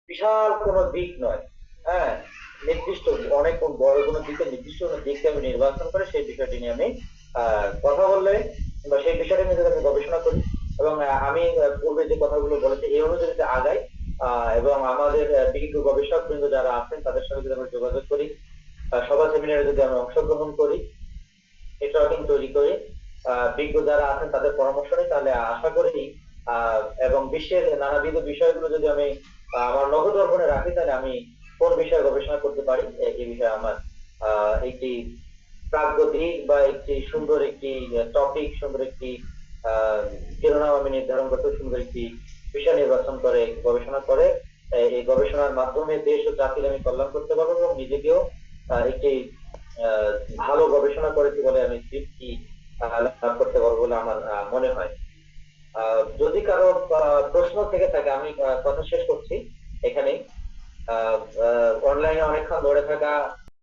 বিশাল কোনো দিক নয়। হ্যাঁ, নির্দিষ্ট অনেক বড় কোনো দিকে নির্দিষ্ট কোনো দিককে আমি নির্বাচন করে সেই বিষয়টি নিয়ে আমি কথা বললে বা সেই বিষয়টা নিয়ে যদি আমি গবেষণা করি এবং আমি পূর্বে যে কথাগুলো বলেছি এই অনুযায়ী যদি আগাই এবং আমাদের বিজ্ঞ গবেষক বৃন্দ যারা আছেন তাদের সঙ্গে যদি আমরা যোগাযোগ করি, সভা সেমিনারে যদি আমরা অংশগ্রহণ করি, নেটওয়ার্কিং তৈরি করে বিজ্ঞ যারা আছেন তাদের পরামর্শ নিই, তাহলে আশা করি আহ, এবং বিশ্বের নানাবিধ বিষয়গুলো যদি আমি আমার নখদর্পণে রাখি, তাহলে আমি কোন বিষয়ে গবেষণা করতে পারি এই বিষয়ে আমার একটি প্রাগগতিক বা একটি সুন্দর একটি টপিক, সুন্দর একটি আহ শিরোনাম আমি নির্ধারণ করতে সুন্দর একটি বিষয় নির্বাচন করে গবেষণা করে এই গবেষণার মাধ্যমে দেশ ও জাতির আমি কল্যাণ করতে পারবো এবং নিজেকেও একটি আহ, ভালো গবেষণা করেছি বলে আমি তৃপ্তি লাভ করতে পারবো বলে আমার মনে হয়। যদি কারো প্রশ্ন থেকে থাকে আমি কথা শেষ করছি এখানেই। অনলাইনে অনেকক্ষণ ধরে থাকা